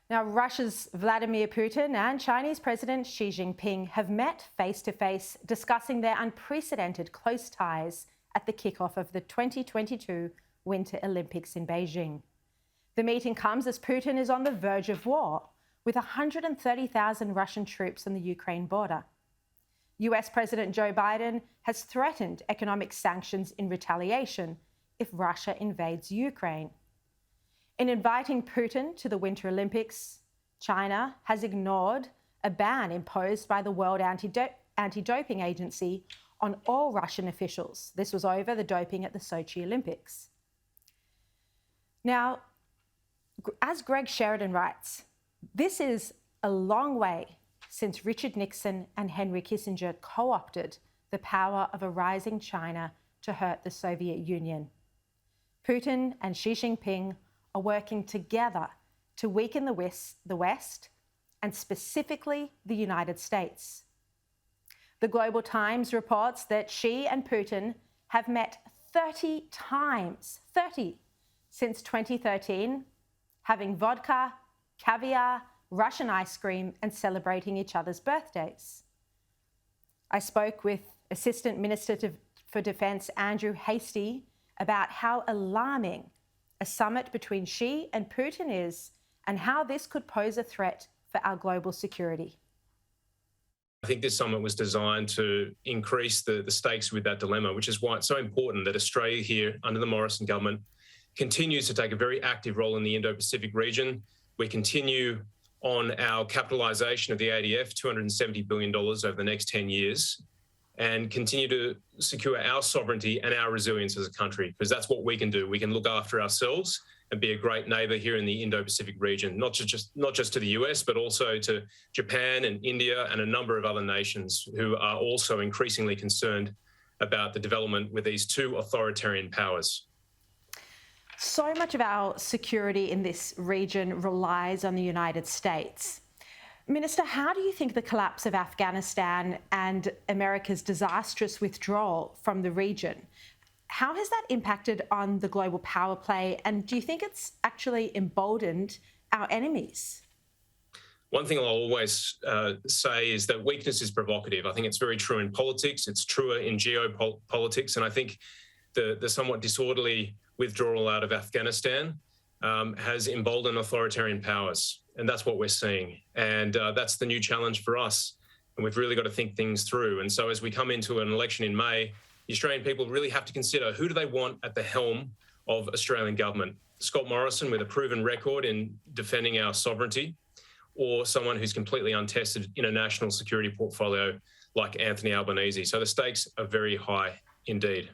Now, Russia's Vladimir Putin and Chinese President Xi Jinping have met face-to-face, discussing their unprecedented close ties at the kickoff of the 2022 Winter Olympics in Beijing. The meeting comes as Putin is on the verge of war, with 130,000 Russian troops on the Ukraine border. US President Joe Biden has threatened economic sanctions in retaliation if Russia invades Ukraine. In inviting Putin to the Winter Olympics, China has ignored a ban imposed by the World Anti-Doping Agency on all Russian officials. This was over the doping at the Sochi Olympics. Now, as Greg Sheridan writes, this is a long way since Richard Nixon and Henry Kissinger co-opted the power of a rising China to hurt the Soviet Union. Putin and Xi Jinping are working together to weaken the West, and specifically the United States. The Global Times reports that Xi and Putin have met 30 times, 30, since 2013, having vodka, caviar, Russian ice cream, and celebrating each other's birthdays. I spoke with Assistant Minister for Defence Andrew Hastie about how alarming a summit between Xi and Putin is and how this could pose a threat for our global security. I think this summit was designed to increase the stakes with that dilemma, which is why it's so important that Australia here, under the Morrison government, continues to take a very active role in the Indo-Pacific region. We continue on our capitalisation of the ADF, $270 billion over the next 10 years, and continue to secure our sovereignty and our resilience as a country, because that's what we can do. We can look after ourselves and be a great neighbour here in the Indo-Pacific region, not just to the US, but also to Japan and India and a number of other nations who are also increasingly concerned about the development with these two authoritarian powers. So much of our security in this region relies on the United States. Minister, how do you think the collapse of Afghanistan and America's disastrous withdrawal from the region, how has that impacted on the global power play? And do you think it's actually emboldened our enemies? One thing I'll always say is that weakness is provocative. I think it's very true in politics. It's truer in geopolitics. And I think the somewhat disorderly withdrawal out of Afghanistan has emboldened authoritarian powers. And that's what we're seeing. And that's the new challenge for us. And we've really got to think things through. And so as we come into an election in May, the Australian people really have to consider who do they want at the helm of Australian government? Scott Morrison with a proven record in defending our sovereignty, or someone who's completely untested in a national security portfolio like Anthony Albanese. So the stakes are very high indeed.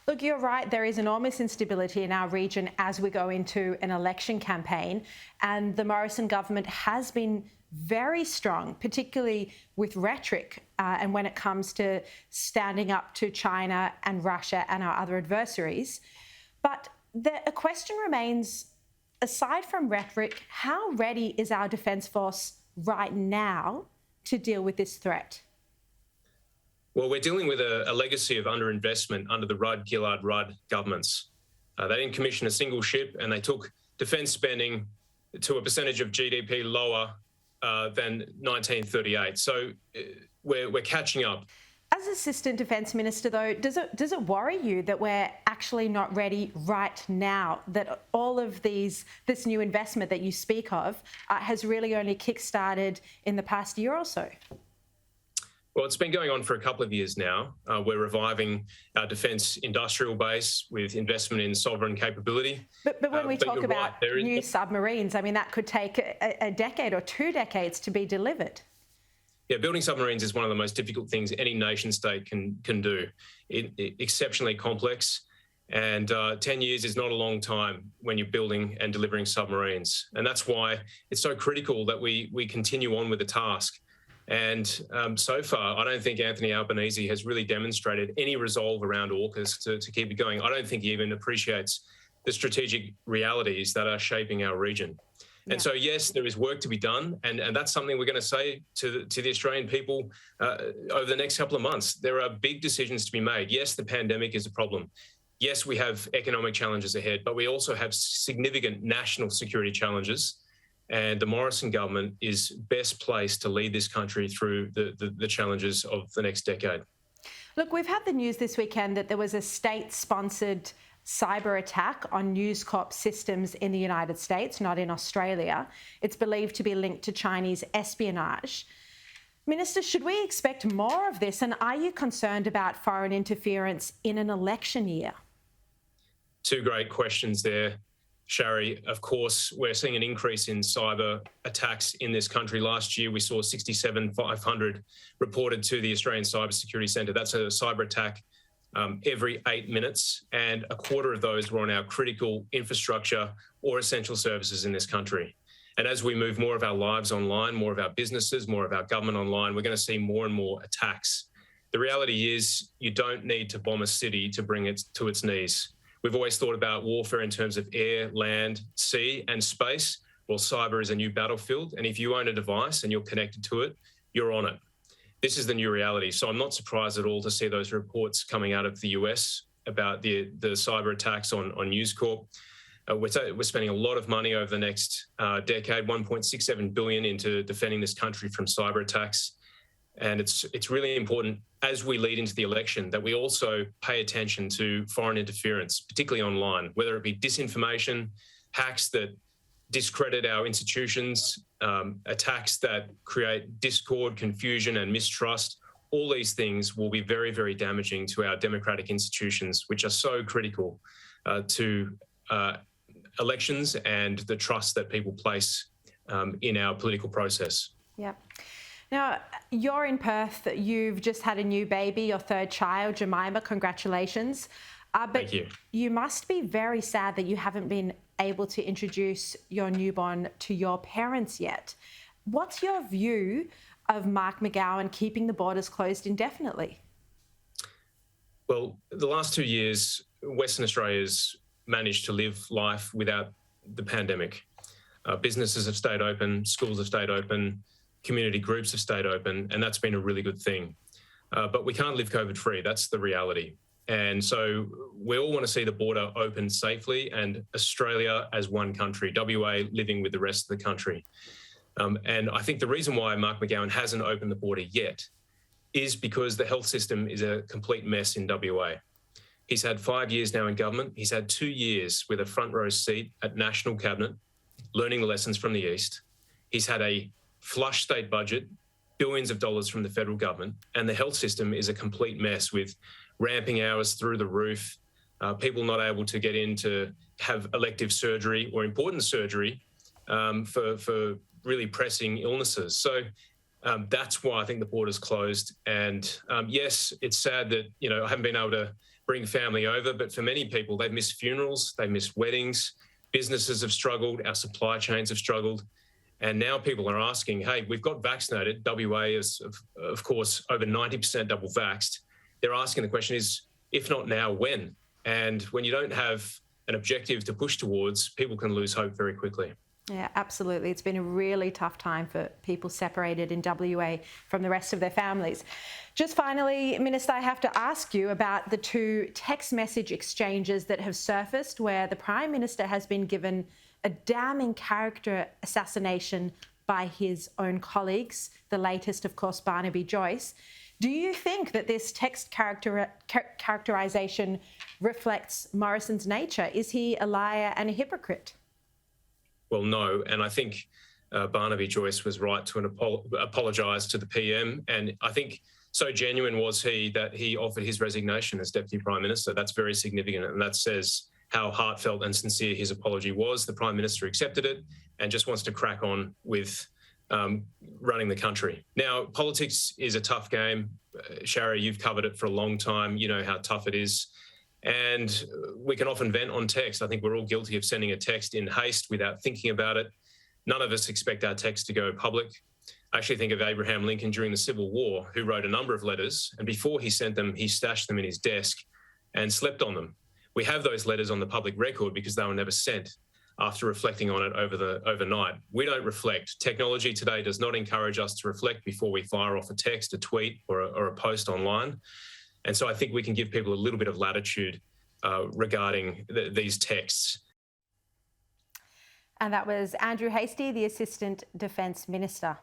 Look, you're right. There is enormous instability in our region as we go into an election campaign. And the Morrison government has been very strong, particularly with rhetoric and when it comes to standing up to China and Russia and our other adversaries. But a question remains, aside from rhetoric, how ready is our Defence Force right now to deal with this threat? Well, we're dealing with a legacy of underinvestment under the Rudd-Gillard-Rudd governments. They didn't commission a single ship, and they took defence spending to a percentage of GDP lower than 1938. So we're catching up. As Assistant Defence Minister, though, does it worry you that we're actually not ready right now, that all of this new investment that you speak of has really only kick-started in the past year or so? Well, it's been going on for a couple of years now. We're reviving our defence industrial base with investment in sovereign capability. But when we talk about new submarines, I mean, that could take a decade or 2 decades to be delivered. Yeah, building submarines is one of the most difficult things any nation state can do. It's exceptionally complex, and 10 years is not a long time when you're building and delivering submarines. And that's why it's so critical that we continue on with the task. And so far, I don't think Anthony Albanese has really demonstrated any resolve around AUKUS to keep it going. I don't think he even appreciates the strategic realities that are shaping our region. And so, yes, there is work to be done. And that's something we're going to say to the Australian people over the next couple of months. There are big decisions to be made. Yes, the pandemic is a problem. Yes, we have economic challenges ahead, but we also have significant national security challenges. And the Morrison government is best placed to lead this country through the challenges of the next decade. Look, we've had the news this weekend that there was a state-sponsored cyber attack on News Corp systems in the United States, not in Australia. It's believed to be linked to Chinese espionage. Minister, should we expect more of this? And are you concerned about foreign interference in an election year? Two great questions there, Shari. Of course, we're seeing an increase in cyber attacks in this country. Last year, we saw 67,500 reported to the Australian Cybersecurity Centre. That's a cyber attack every 8 minutes, and a quarter of those were on our critical infrastructure or essential services in this country. And as we move more of our lives online, more of our businesses, more of our government online, we're going to see more and more attacks. The reality is you don't need to bomb a city to bring it to its knees. We've always thought about warfare in terms of air, land, sea and space. Well, cyber is a new battlefield. And if you own a device and you're connected to it, you're on it. This is the new reality. So I'm not surprised at all to see those reports coming out of the US about the cyber attacks on News Corp. We're spending a lot of money over the next decade, $1.67 billion into defending this country from cyber attacks. And it's really important as we lead into the election that we also pay attention to foreign interference, particularly online, whether it be disinformation, hacks that discredit our institutions, attacks that create discord, confusion and mistrust. All these things will be very, very damaging to our democratic institutions, which are so critical to elections and the trust that people place in our political process. Yep. Now, you're in Perth. You've just had a new baby, your third child, Jemima. Congratulations. But Thank you. You must be very sad that you haven't been able to introduce your newborn to your parents yet. What's your view of Mark McGowan keeping the borders closed indefinitely? Well, the last 2 years, Western Australia's managed to live life without the pandemic. Businesses have stayed open, schools have stayed open, community groups have stayed open, and that's been a really good thing. But we can't live COVID-free. That's the reality. And so we all want to see the border open safely and Australia as one country, WA living with the rest of the country. And I think the reason why Mark McGowan hasn't opened the border yet is because the health system is a complete mess in WA. He's had 5 years now in government. He's had 2 years with a front row seat at National Cabinet, learning the lessons from the East. He's had a flush state budget, billions of dollars from the federal government, and the health system is a complete mess with ramping hours through the roof, people not able to get in to have elective surgery or important surgery for really pressing illnesses. So that's why I think the border's closed. And yes, it's sad that, I haven't been able to bring family over, but for many people, they've missed funerals, they've missed weddings, businesses have struggled, our supply chains have struggled. And now people are asking, hey, we've got vaccinated. WA is, of course, over 90% double vaxxed. They're asking the question is, if not now, when? And when you don't have an objective to push towards, people can lose hope very quickly. Yeah, absolutely. It's been a really tough time for people separated in WA from the rest of their families. Just finally, Minister, I have to ask you about the two text message exchanges that have surfaced where the Prime Minister has been given a damning character assassination by his own colleagues, the latest, of course, Barnaby Joyce. Do you think that this text characterisation reflects Morrison's nature? Is he a liar and a hypocrite? Well, no. And I think Barnaby Joyce was right to apologise to the PM. And I think so genuine was he that he offered his resignation as Deputy Prime Minister. That's very significant. And that says how heartfelt and sincere his apology was. The Prime Minister accepted it and just wants to crack on with running the country. Now, politics is a tough game. Shari, you've covered it for a long time. You know how tough it is. And we can often vent on text. I think we're all guilty of sending a text in haste without thinking about it. None of us expect our text to go public. I actually think of Abraham Lincoln during the Civil War, who wrote a number of letters. And before he sent them, he stashed them in his desk and slept on them. We have those letters on the public record because they were never sent after reflecting on it overnight. We don't reflect. Technology today does not encourage us to reflect before we fire off a text, a tweet, or a post online. And so I think we can give people a little bit of latitude regarding these texts. And that was Andrew Hastie, the Assistant Defence Minister.